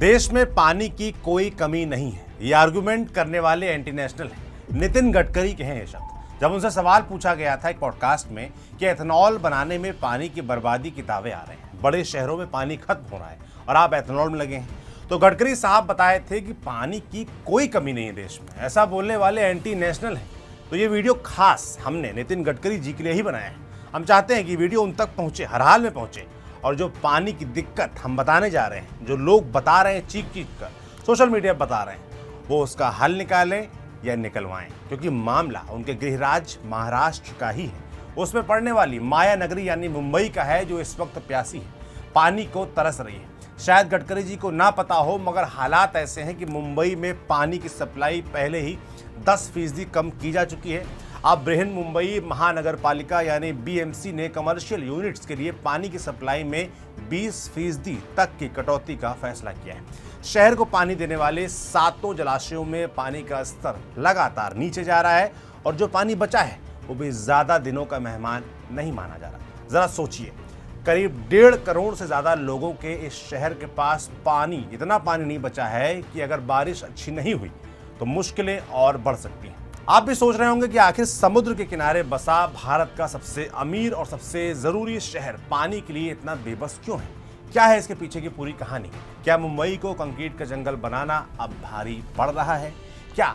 देश में पानी की कोई कमी नहीं है, ये आर्गुमेंट करने वाले एंटी नेशनल हैं। नितिन गडकरी के हैं ये शब्द। जब उनसे सवाल पूछा गया था एक पॉडकास्ट में कि एथेनॉल बनाने में पानी की बर्बादी के दावे आ रहे हैं, बड़े शहरों में पानी खत्म हो रहा है और आप एथेनॉल में लगे हैं, तो गडकरी साहब बताए थे कि पानी की कोई कमी नहीं है देश में। ऐसा बोलने वाले एंटी नेशनल हैं। तो ये वीडियो खास हमने नितिन गडकरी जी के लिए ही बनाया है। हम चाहते हैं कि वीडियो उन तक पहुंचे, हर हाल में पहुंचे, और जो पानी की दिक्कत हम बताने जा रहे हैं, जो लोग बता रहे हैं चीख चीख कर, सोशल मीडिया पर बता रहे हैं, वो उसका हल निकालें या निकलवाएं। क्योंकि मामला उनके गृह राज्य महाराष्ट्र का ही है। उसमें पड़ने वाली माया नगरी यानी मुंबई का है, जो इस वक्त प्यासी है, पानी को तरस रही है। शायद गडकरी जी को ना पता हो, मगर हालात ऐसे हैं कि मुंबई में पानी की सप्लाई पहले ही 10% कम की जा चुकी है। अब बृहन मुंबई महानगर पालिका यानी बीएमसी ने कमर्शियल यूनिट्स के लिए पानी की सप्लाई में 20% तक की कटौती का फैसला किया है। शहर को पानी देने वाले 7 जलाशयों में पानी का स्तर लगातार नीचे जा रहा है, और जो पानी बचा है वो भी ज्यादा दिनों का मेहमान नहीं माना जा रहा। जरा सोचिए, करीब 1.5 करोड़ से ज्यादा लोगों के इस शहर के पास इतना पानी नहीं बचा है कि अगर बारिश अच्छी नहीं हुई तो मुश्किलें और बढ़ सकती हैं। आप भी सोच रहे होंगे कि आखिर समुद्र के किनारे बसा भारत का सबसे अमीर और सबसे जरूरी शहर पानी के लिए इतना बेबस क्यों है? क्या है इसके पीछे की पूरी कहानी? क्या मुंबई को कंक्रीट का जंगल बनाना अब भारी पड़ रहा है? क्या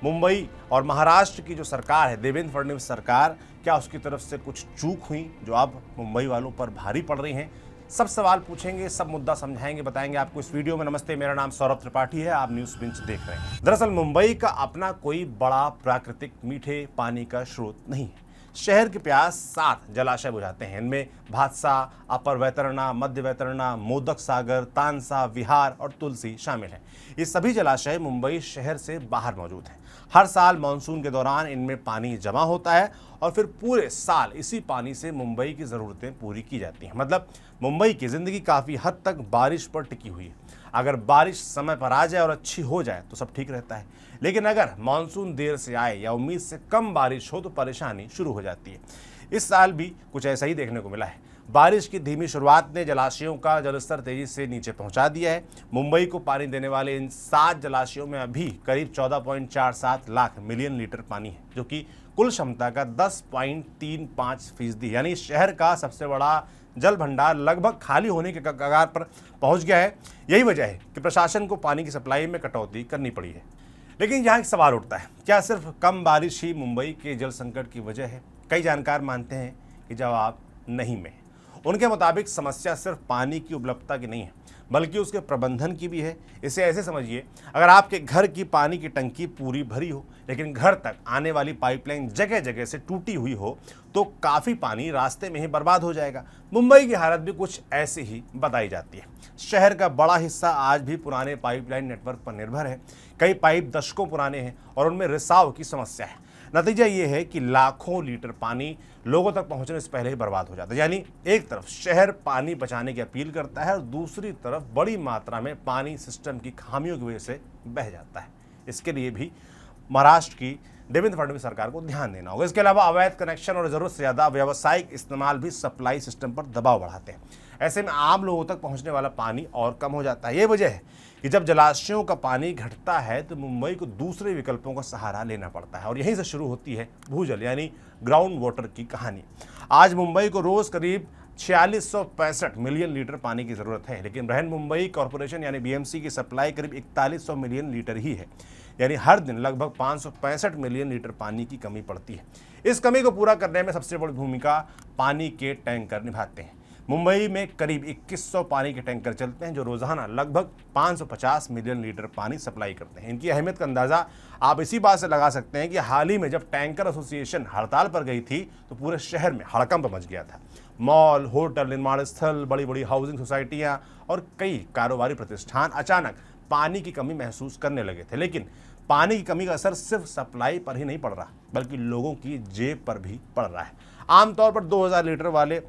मुंबई और महाराष्ट्र की जो सरकार है, देवेंद्र फडणवीस सरकार, क्या उसकी तरफ से कुछ चूक हुई जो अब मुंबई वालों पर भारी पड़ रही हैं? सब सवाल पूछेंगे, सब मुद्दा समझाएंगे, बताएंगे आपको इस वीडियो में। नमस्ते, मेरा नाम सौरभ त्रिपाठी है, आप न्यूज़ बिंच देख रहे हैं। दरअसल मुंबई का अपना कोई बड़ा प्राकृतिक मीठे पानी का स्रोत नहीं है। शहर के प्यास 7 जलाशय बुझाते हैं। इनमें भादसा, अपर वैतरणा, मध्य वैतरणा, मोदक सागर, तानसा, विहार और तुलसी शामिल हैं। ये सभी जलाशय मुंबई शहर से बाहर मौजूद हैं। हर साल मानसून के दौरान इनमें पानी जमा होता है और फिर पूरे साल इसी पानी से मुंबई की ज़रूरतें पूरी की जाती हैं। मतलब मुंबई की ज़िंदगी काफ़ी हद तक बारिश पर टिकी हुई है। अगर बारिश समय पर आ जाए और अच्छी हो जाए तो सब ठीक रहता है, लेकिन अगर मानसून देर से आए या उम्मीद से कम बारिश हो तो परेशानी शुरू हो जाती है। इस साल भी कुछ ऐसा ही देखने को मिला है। बारिश की धीमी शुरुआत ने जलाशयों का जलस्तर तेजी से नीचे पहुंचा दिया है। मुंबई को पानी देने वाले इन 7 जलाशयों में अभी करीब 14.47 लाख मिलियन लीटर पानी है, जो कि कुल क्षमता का 10.35% यानी शहर का सबसे बड़ा जल भंडार लगभग खाली होने के कगार पर पहुंच गया है। यही वजह है कि प्रशासन को पानी की सप्लाई में कटौती करनी पड़ी है। लेकिन यहाँ एक सवाल उठता है, क्या सिर्फ कम बारिश ही मुंबई के जल संकट की वजह है? कई जानकार मानते हैं कि जवाब नहीं में। उनके मुताबिक समस्या सिर्फ पानी की उपलब्धता की नहीं है, बल्कि उसके प्रबंधन की भी है। इसे ऐसे समझिए, अगर आपके घर की पानी की टंकी पूरी भरी हो, लेकिन घर तक आने वाली पाइपलाइन जगह जगह से टूटी हुई हो, तो काफ़ी पानी रास्ते में ही बर्बाद हो जाएगा। मुंबई की हालत भी कुछ ऐसी ही बताई जाती है। शहर का बड़ा हिस्सा आज भी पुराने पाइपलाइन नेटवर्क पर निर्भर है। कई पाइप दशकों पुराने हैं और उनमें रिसाव की समस्या है। नतीजा ये है कि लाखों लीटर पानी लोगों तक पहुंचने से पहले ही बर्बाद हो जाता है। यानी एक तरफ शहर पानी बचाने की अपील करता है और दूसरी तरफ बड़ी मात्रा में पानी सिस्टम की खामियों की वजह से बह जाता है। इसके लिए भी महाराष्ट्र की देवेंद्र फडणवीस सरकार को ध्यान देना होगा। इसके अलावा अवैध कनेक्शन और जरूरत से ज़्यादा व्यावसायिक इस्तेमाल भी सप्लाई सिस्टम पर दबाव बढ़ाते हैं। ऐसे में आम लोगों तक पहुंचने वाला पानी और कम हो जाता है। ये वजह है कि जब जलाशयों का पानी घटता है तो मुंबई को दूसरे विकल्पों का सहारा लेना पड़ता है, और यहीं से शुरू होती है भूजल यानी ग्राउंड वाटर की कहानी। आज मुंबई को रोज़ करीब 4665 मिलियन लीटर पानी की ज़रूरत है, लेकिन बृहन मुंबई कॉरपोरेशन यानी बीएमसी की सप्लाई करीब 4100 मिलियन लीटर ही है। यानी हर दिन लगभग 565 मिलियन लीटर पानी की कमी पड़ती है। इस कमी को पूरा करने में सबसे बड़ी भूमिका पानी के टैंकर निभाते हैं। मुंबई में करीब 2100 पानी के टैंकर चलते हैं, जो रोजाना लगभग 550 मिलियन लीटर पानी सप्लाई करते हैं। इनकी अहमियत का अंदाज़ा आप इसी बात से लगा सकते हैं कि हाल ही में जब टैंकर एसोसिएशन हड़ताल पर गई थी तो पूरे शहर में हड़कंप मच गया था। मॉल, होटल, निर्माण स्थल, बड़ी बड़ी हाउसिंग सोसाइटियाँ और कई कारोबारी प्रतिष्ठान अचानक पानी की कमी महसूस करने लगे थे। लेकिन पानी की कमी का असर सिर्फ सप्लाई पर ही नहीं पड़ रहा, बल्कि लोगों की जेब पर भी पड़ रहा है। आमतौर पर 2000 लीटर वाले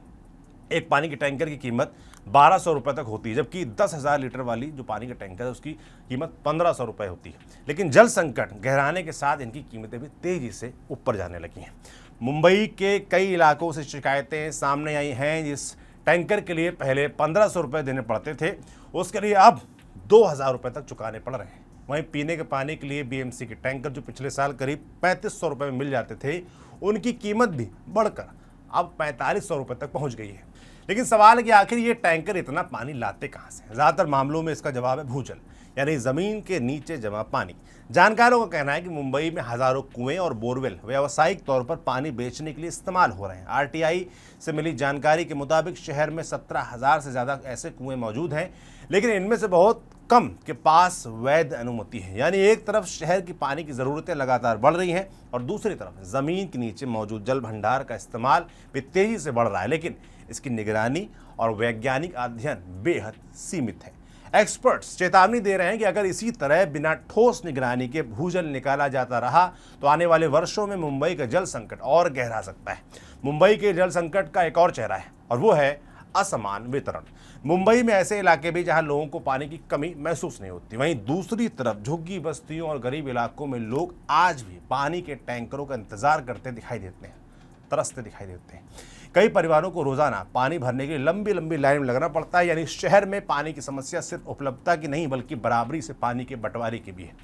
एक पानी के टैंकर की कीमत 1200 रुपये तक होती है, जबकि 10,000 लीटर वाली जो पानी का टैंकर है उसकी कीमत 1500 रुपये होती है। लेकिन जल संकट गहराने के साथ इनकी कीमतें भी तेज़ी से ऊपर जाने लगी हैं। मुंबई के कई इलाकों से शिकायतें सामने आई हैं। जिस टैंकर के लिए पहले 1500 रुपये देने पड़ते थे, उसके लिए अब 2,000 रुपये तक चुकाने पड़ रहे हैं। वहीं पीने के पानी के लिए बीएमसी के टैंकर जो पिछले साल करीब 3500 रुपये में मिल जाते थे, उनकी कीमत भी बढ़कर अब 4500 रुपये तक पहुंच गई है। लेकिन सवाल है कि आखिर ये टैंकर इतना पानी लाते कहाँ से? ज़्यादातर मामलों में इसका जवाब है भूजल, यानी ज़मीन के नीचे जमा पानी। जानकारों का कहना है कि मुंबई में हज़ारों कुएं और बोरवेल व्यावसायिक तौर पर पानी बेचने के लिए इस्तेमाल हो रहे हैं। आरटीआई से मिली जानकारी के मुताबिक शहर में 17,000 से ज़्यादा ऐसे कुएं मौजूद हैं, लेकिन इनमें से बहुत कम के पास वैध अनुमति है। यानी एक तरफ शहर की पानी की ज़रूरतें लगातार बढ़ रही हैं और दूसरी तरफ ज़मीन के नीचे मौजूद जल भंडार का इस्तेमाल भी तेज़ी से बढ़ रहा है, लेकिन इसकी निगरानी और वैज्ञानिक अध्ययन बेहद सीमित है। एक्सपर्ट्स चेतावनी दे रहे हैं कि अगर इसी तरह बिना ठोस निगरानी के भूजल निकाला जाता रहा तो आने वाले वर्षों में मुंबई का जल संकट और गहरा सकता है। मुंबई के जल संकट का एक और चेहरा है और वो है असमान वितरण। मुंबई में ऐसे इलाके भी जहां लोगों को पानी की कमी महसूस नहीं होती, वहीं दूसरी तरफ झुग्गी बस्तियों और गरीब इलाकों में लोग आज भी पानी के टैंकरों का इंतजार करते दिखाई देते हैं, तरसते दिखाई देते हैं। कई परिवारों को रोजाना पानी भरने के लिए लंबी लंबी लाइन में लगना पड़ता है। यानी शहर में पानी की समस्या सिर्फ उपलब्धता की नहीं बल्कि बराबरी से पानी के बंटवारे की भी है।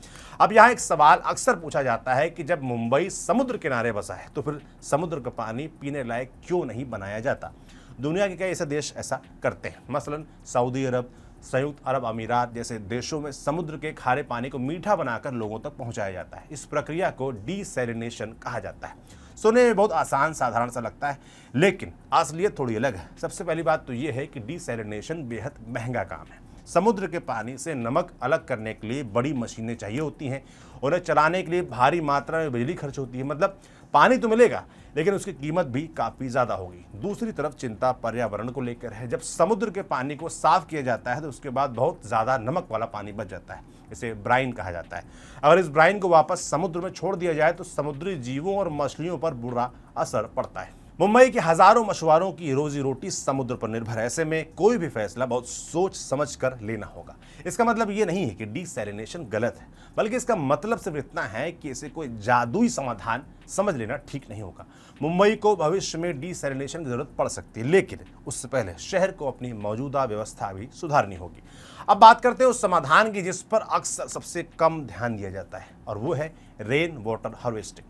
अब यहाँ एक सवाल अक्सर पूछा जाता है कि जब मुंबई समुद्र किनारे बसा है तो फिर समुद्र का पानी पीने लायक क्यों नहीं बनाया जाता? दुनिया के कई ऐसे देश ऐसा करते हैं, मसलन सऊदी अरब, संयुक्त अरब अमीरात जैसे देशों में समुद्र के खारे पानी को मीठा बनाकर लोगों तक पहुंचाया जाता है। इस प्रक्रिया को डीसैलिनेशन कहा जाता है। सुनने में बहुत आसान साधारण सा लगता है, लेकिन असलियत थोड़ी अलग है। सबसे पहली बात तो ये है कि डीसैलिनेशन बेहद महंगा काम है। समुद्र के पानी से नमक अलग करने के लिए बड़ी मशीनें चाहिए होती हैं, उन्हें चलाने के लिए भारी मात्रा में बिजली खर्च होती है। मतलब पानी तो मिलेगा लेकिन उसकी कीमत भी काफ़ी ज़्यादा होगी। दूसरी तरफ चिंता पर्यावरण को लेकर है। जब समुद्र के पानी को साफ किया जाता है तो उसके बाद बहुत ज़्यादा नमक वाला पानी बच जाता है, इसे ब्राइन कहा जाता है। अगर इस ब्राइन को वापस समुद्र में छोड़ दिया जाए तो समुद्री जीवों और मछलियों पर बुरा असर पड़ता है। मुंबई के हजारों मछुआरों की रोजी रोटी समुद्र पर निर्भर है। ऐसे में कोई भी फैसला बहुत सोच समझ कर लेना होगा। इसका मतलब ये नहीं है कि डीसैलिनेशन गलत है, बल्कि इसका मतलब सिर्फ इतना है कि इसे कोई जादुई समाधान समझ लेना ठीक नहीं होगा। मुंबई को भविष्य में डीसैलिनेशन की जरूरत पड़ सकती है, लेकिन उससे पहले शहर को अपनी मौजूदा व्यवस्था भी सुधारनी होगी। अब बात करते हैं उस समाधान की जिस पर अक्सर सबसे कम ध्यान दिया जाता है, और वो है रेन वाटर हार्वेस्टिंग।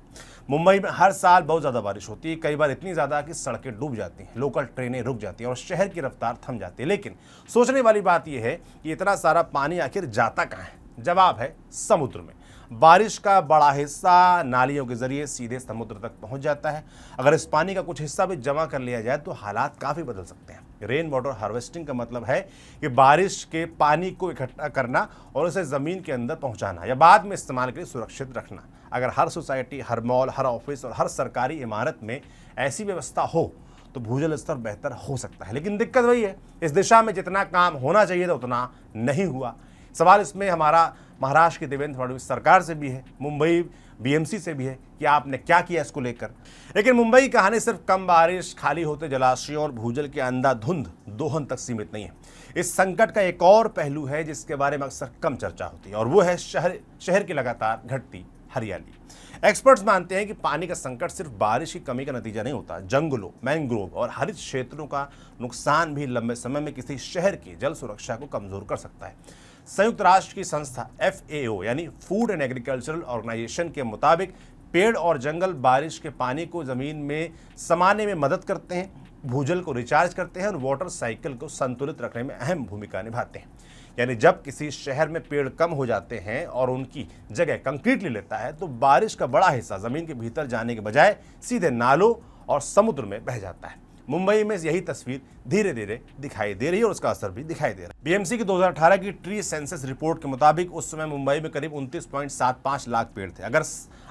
मुंबई में हर साल बहुत ज़्यादा बारिश होती है, कई बार इतनी ज़्यादा कि सड़कें डूब जाती हैं, लोकल ट्रेनें रुक जाती हैं और शहर की रफ्तार थम जाती है। लेकिन सोचने वाली बात यह है कि इतना सारा पानी आखिर जाता कहाँ है? जवाब है समुद्र में। बारिश का बड़ा हिस्सा नालियों के जरिए सीधे समुद्र तक पहुंच जाता है। अगर इस पानी का कुछ हिस्सा भी जमा कर लिया जाए तो हालात काफ़ी बदल सकते हैं। रेन वाटर हार्वेस्टिंग का मतलब है कि बारिश के पानी को इकट्ठा करना और उसे ज़मीन के अंदर पहुंचाना या बाद में इस्तेमाल के लिए सुरक्षित रखना। अगर हर सोसाइटी, हर मॉल, हर ऑफिस और हर सरकारी इमारत में ऐसी व्यवस्था हो तो भूजल स्तर बेहतर हो सकता है। लेकिन दिक्कत वही है, इस दिशा में जितना काम होना चाहिए था उतना नहीं हुआ। सवाल इसमें हमारा महाराष्ट्र की देवेंद्र फडणवीस सरकार से भी है, मुंबई बीएमसी से भी है कि आपने क्या किया इसको लेकर। लेकिन मुंबई की कहानी सिर्फ कम बारिश, खाली होते जलाशयों और भूजल के अंधाधुंध दोहन तक सीमित नहीं है। इस संकट का एक और पहलू है जिसके बारे में अक्सर कम चर्चा होती है, और वो है शहर की लगातार घटती हरियाली। एक्सपर्ट्स मानते हैं कि पानी का संकट सिर्फ बारिश की कमी का नतीजा नहीं होता। जंगलों, मैंग्रोव और हरित क्षेत्रों का नुकसान भी लंबे समय में किसी शहर की जल सुरक्षा को कमजोर कर सकता है। संयुक्त राष्ट्र की संस्था FAO यानी फूड एंड एग्रीकल्चरल ऑर्गेनाइजेशन के मुताबिक पेड़ और जंगल बारिश के पानी को जमीन में समाने में मदद करते हैं, भूजल को रिचार्ज करते हैं और वाटर साइकिल को संतुलित रखने में अहम भूमिका निभाते हैं। यानी जब किसी शहर में पेड़ कम हो जाते हैं और उनकी जगह कंक्रीट ले लेता है तो बारिश का बड़ा हिस्सा जमीन के भीतर जाने के बजाय सीधे नालों और समुद्र में बह जाता है। मुंबई में यही तस्वीर धीरे धीरे दिखाई दे रही है और उसका असर भी दिखाई दे रहा है। बीएमसी की 2018 की ट्री सेंसस रिपोर्ट के मुताबिक उस समय मुंबई में करीब 29.75 लाख पेड़ थे। अगर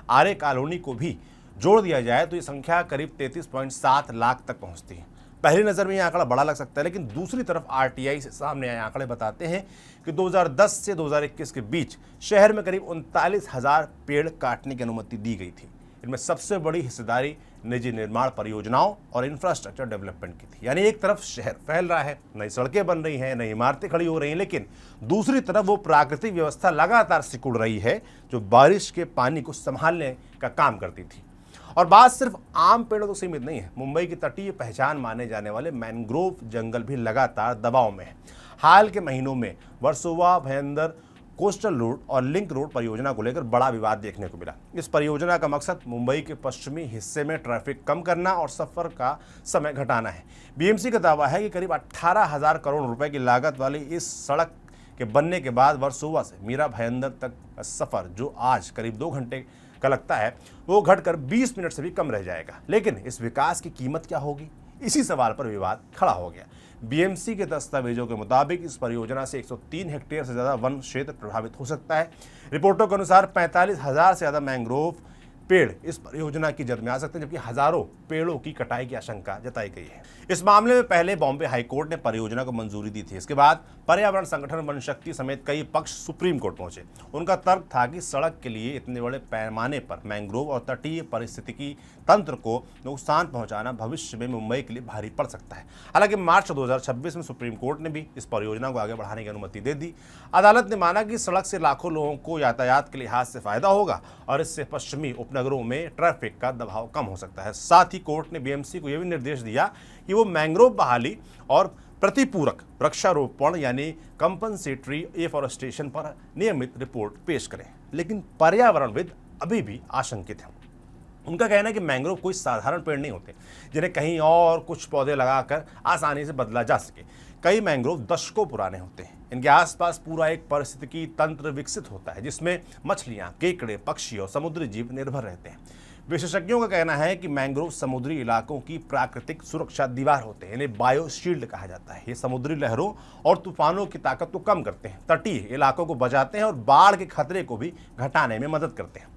आरे कॉलोनी को भी जोड़ दिया जाए तो ये संख्या करीब 33.7 लाख तक पहुंचती है। पहली नज़र में यह आंकड़ा बड़ा लग सकता है, लेकिन दूसरी तरफ आरटीआई से सामने आए आंकड़े बताते हैं कि 2010 से 2021 के बीच शहर में करीब 39,000 पेड़ काटने की अनुमति दी गई थी। इनमें सबसे बड़ी हिस्सेदारी निजी निर्माण परियोजनाओं और इंफ्रास्ट्रक्चर डेवलपमेंट की थी। यानी एक तरफ शहर फैल रहा है, नई सड़कें बन रही हैं, नई इमारतें खड़ी हो रही हैं, लेकिन दूसरी तरफ वो प्राकृतिक व्यवस्था लगातार सिकुड़ रही है जो बारिश के पानी को संभालने का काम करती थी। और बात सिर्फ आम पेड़ों तो सीमित नहीं है। मुंबई की तटीय पहचान माने जाने वाले मैंग्रोव जंगल भी लगातार दबाव में है। हाल के महीनों में वर्सोवा भयंदर कोस्टल रोड और लिंक रोड परियोजना को लेकर बड़ा विवाद देखने को मिला। इस परियोजना का मकसद मुंबई के पश्चिमी हिस्से में ट्रैफिक कम करना और सफर का समय घटाना है। बीएमसी का दावा है कि करीब 18,000 करोड़ रुपए की लागत वाली इस सड़क के बनने के बाद वर्सोवा से मीरा भयंदर तक का सफर, जो आज करीब 2 घंटे का लगता है, वो घटकर 20 मिनट से भी कम रह जाएगा। लेकिन इस विकास की कीमत क्या होगी, इसी सवाल पर विवाद खड़ा हो गया। बीएमसी के दस्तावेजों के मुताबिक इस परियोजना से 103 हेक्टेयर से ज्यादा वन क्षेत्र प्रभावित हो सकता है। रिपोर्टों के अनुसार 45,000 से ज्यादा मैंग्रोव पेड़ इस परियोजना की जद में आ सकते हैं, जबकि हजारों पेड़ों की कटाई की आशंका जताई गई है। इस मामले में पहले बॉम्बे हाईकोर्ट ने परियोजना को मंजूरी दी थी। इसके बाद पर्यावरण संगठन वन शक्ति समेत कई पक्ष सुप्रीम कोर्ट पहुंचे। उनका तर्क था कि सड़क के लिए इतने बड़े पैमाने पर मैंग्रोव और तटीय पारिस्थितिकी तंत्र को नुकसान पहुंचाना भविष्य में मुंबई के लिए भारी पड़ सकता है। हालांकि मार्च 2026 में सुप्रीम कोर्ट ने भी इस परियोजना को आगे बढ़ाने की अनुमति दे दी। अदालत ने माना कि सड़क से लाखों लोगों को यातायात के लिहाज से फायदा होगा और इससे पश्चिमी उपनगरों में ट्रैफिक का दबाव कम हो सकता है। साथ ही कोर्ट ने बीएमसी को यह भी निर्देश दिया कि वो मैंग्रोव बहाली और प्रतिपूरक वृक्षारोपण यानी कंपनसेटरी एफॉरेस्टेशन पर नियमित रिपोर्ट पेश करें। लेकिन पर्यावरणविद अभी भी आशंकित हैं। उनका कहना है कि मैंग्रोव कोई साधारण पेड़ नहीं होते जिन्हें कहीं और कुछ पौधे लगाकर आसानी से बदला जा सके। कई मैंग्रोव दशकों पुराने होते हैं। इनके आसपास पूरा एक पारिस्थितिकी तंत्र विकसित होता है जिसमें मछलियां, केकड़े, पक्षी और समुद्री जीव निर्भर रहते हैं। विशेषज्ञों का कहना है कि मैंग्रोव समुद्री इलाकों की प्राकृतिक सुरक्षा दीवार होते हैं। इन्हें बायोशील्ड कहा जाता है। ये समुद्री लहरों और तूफानों की ताकत को कम करते हैं, तटीय इलाकों को बचाते हैं और बाढ़ के खतरे को भी घटाने में मदद करते हैं।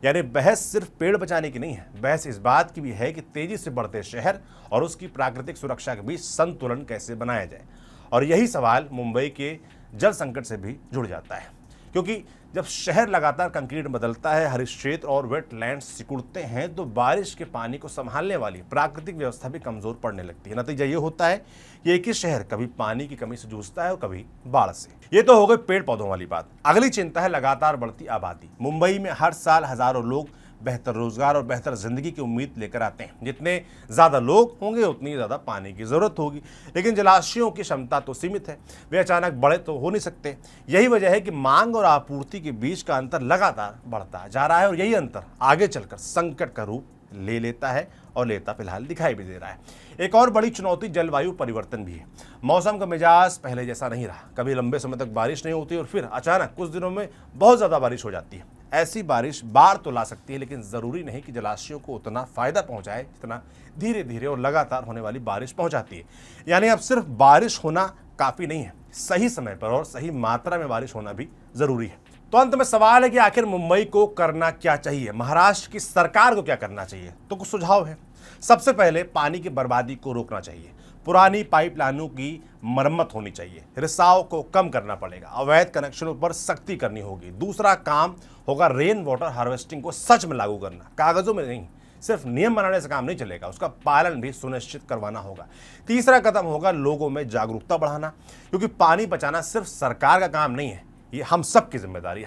यानी बहस सिर्फ पेड़ बचाने की नहीं है, बहस इस बात की भी है कि तेजी से बढ़ते शहर और उसकी प्राकृतिक सुरक्षा के बीच संतुलन कैसे बनाया जाए। और यही सवाल मुंबई के जल संकट से भी जुड़ जाता है, क्योंकि जब शहर लगातार कंक्रीट बदलता है, हरित क्षेत्र और वेटलैंड्स सिकुड़ते हैं, तो बारिश के पानी को संभालने वाली प्राकृतिक व्यवस्था भी कमजोर पड़ने लगती है। नतीजा ये होता है कि एक ही शहर कभी पानी की कमी से जूझता है और कभी बाढ़ से। ये तो हो गई पेड़ पौधों वाली बात। अगली चिंता है लगातार बढ़ती आबादी। मुंबई में हर साल हजारों लोग बेहतर रोजगार और बेहतर जिंदगी की उम्मीद लेकर आते हैं। जितने ज्यादा लोग होंगे उतनी ज्यादा पानी की जरूरत होगी। लेकिन जलाशयों की क्षमता तो सीमित है, वे अचानक बड़े तो हो नहीं सकते। यही वजह है कि मांग और आपूर्ति के बीच का अंतर लगातार बढ़ता जा रहा है और यही अंतर आगे चलकर संकट का रूप ले लेता है और लेता फिलहाल दिखाई भी दे रहा है। एक और बड़ी चुनौती जलवायु परिवर्तन भी है। मौसम का मिजाज पहले जैसा नहीं रहा। कभी लंबे समय तक बारिश नहीं होती और फिर अचानक कुछ दिनों में बहुत ज़्यादा बारिश हो जाती है। ऐसी बारिश बाढ़ तो ला सकती है, लेकिन ज़रूरी नहीं कि जलाशयों को उतना फ़ायदा पहुंचाए जितना धीरे धीरे और लगातार होने वाली बारिश पहुंचाती है। यानी अब सिर्फ बारिश होना काफ़ी नहीं है, सही समय पर और सही मात्रा में बारिश होना भी ज़रूरी है। तो अंत में सवाल है कि आखिर मुंबई को करना क्या चाहिए, महाराष्ट्र की सरकार को क्या करना चाहिए। तो कुछ सुझाव है। सबसे पहले पानी की बर्बादी को रोकना चाहिए। पुरानी पाइपलाइनों की मरम्मत होनी चाहिए। रिसाव को कम करना पड़ेगा। अवैध कनेक्शनों पर सख्ती करनी होगी। दूसरा काम होगा रेन वाटर हार्वेस्टिंग को सच में लागू करना। कागजों में नहीं, सिर्फ नियम बनाने से काम नहीं चलेगा, उसका पालन भी सुनिश्चित करवाना होगा। तीसरा कदम होगा लोगों में जागरूकता बढ़ाना, क्योंकि पानी बचाना सिर्फ सरकार का काम नहीं है, ये हम सब की जिम्मेदारी,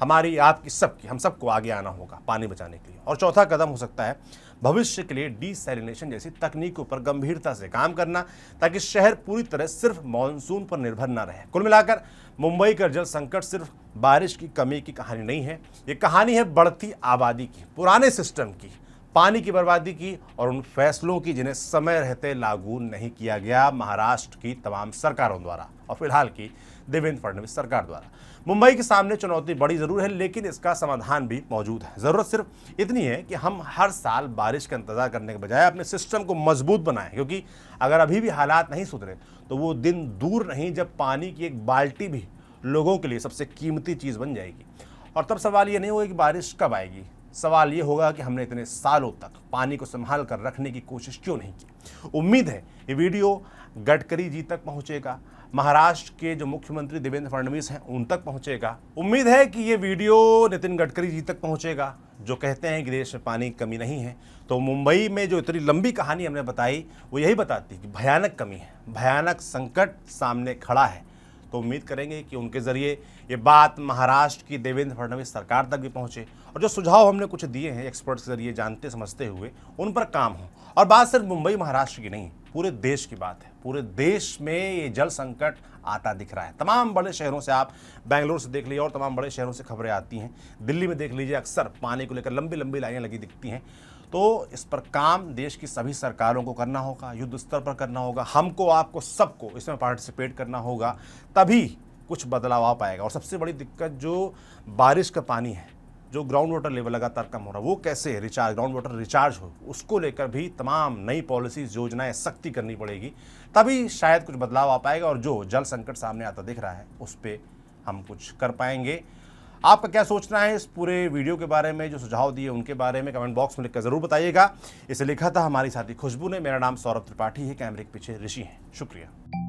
हमारी आपकी सबकी, हम सबको आगे आना होगा पानी बचाने के लिए। और चौथा कदम हो सकता है भविष्य के लिए डीसैलिनेशन जैसी तकनीकों पर गंभीरता से काम करना, ताकि शहर पूरी तरह सिर्फ मानसून पर निर्भर न रहे। कुल मिलाकर मुंबई का जल संकट सिर्फ बारिश की कमी की कहानी नहीं है, ये कहानी है बढ़ती आबादी की, पुराने सिस्टम की, पानी की बर्बादी की और उन फैसलों की जिन्हें समय रहते लागू नहीं किया गया महाराष्ट्र की तमाम सरकारों द्वारा और फिलहाल की देवेंद्र फडणवीस सरकार द्वारा। मुंबई के सामने चुनौती बड़ी जरूर है, लेकिन इसका समाधान भी मौजूद है। जरूरत सिर्फ इतनी है कि हम हर साल बारिश का इंतजार करने के बजाय अपने सिस्टम को मजबूत बनाएं, क्योंकि अगर अभी भी हालात नहीं सुधरे तो वो दिन दूर नहीं जब पानी की एक बाल्टी भी लोगों के लिए सबसे कीमती चीज़ बन जाएगी। और तब सवाल ये नहीं होगा कि बारिश कब आएगी, सवाल ये होगा कि हमने इतने सालों तक पानी को संभाल कर रखने की कोशिश क्यों नहीं की। उम्मीद है ये वीडियो गडकरी जी तक पहुंचेगा, महाराष्ट्र के जो मुख्यमंत्री देवेंद्र फडणवीस हैं उन तक पहुंचेगा। उम्मीद है कि ये वीडियो नितिन गडकरी जी तक पहुंचेगा, जो कहते हैं कि देश में पानी की कमी नहीं है। तो मुंबई में जो इतनी लंबी कहानी हमने बताई वो यही बताती है कि भयानक कमी है, भयानक संकट सामने खड़ा है। तो उम्मीद करेंगे कि उनके ज़रिए ये बात महाराष्ट्र की देवेंद्र फडणवीस सरकार तक भी पहुँचे और जो सुझाव हमने कुछ दिए हैं एक्सपर्ट्स के जरिए जानते समझते हुए उन पर काम हो। और बात सिर्फ मुंबई महाराष्ट्र की नहीं, पूरे देश की बात है। पूरे देश में ये जल संकट आता दिख रहा है। तमाम बड़े शहरों से, आप बेंगलुरु से देख लीजिए और तमाम बड़े शहरों से खबरें आती हैं। दिल्ली में देख लीजिए, अक्सर पानी को लेकर लंबी लंबी लाइनें लगी दिखती हैं। तो इस पर काम देश की सभी सरकारों को करना होगा, युद्ध स्तर पर करना होगा, हमको आपको सबको इसमें पार्टिसिपेट करना होगा, तभी कुछ बदलाव आ पाएगा। और सबसे बड़ी दिक्कत जो बारिश का पानी है, जो ग्राउंड वाटर लेवल लगातार कम हो रहा है, वो कैसे ग्राउंड वाटर रिचार्ज हो, उसको लेकर भी तमाम नई पॉलिसीज योजनाएं सख्ती करनी पड़ेगी, तभी शायद कुछ बदलाव आ पाएगा और जो जल संकट सामने आता दिख रहा है उस पर हम कुछ कर पाएंगे। आपका क्या सोचना है इस पूरे वीडियो के बारे में, जो सुझाव दिए उनके बारे में कमेंट बॉक्स में लिखकर जरूर बताइएगा। इसे लिखा था हमारी साथी खुशबू ने। मेरा नाम सौरभ त्रिपाठी है, कैमरे के पीछे ऋषि हैं। शुक्रिया।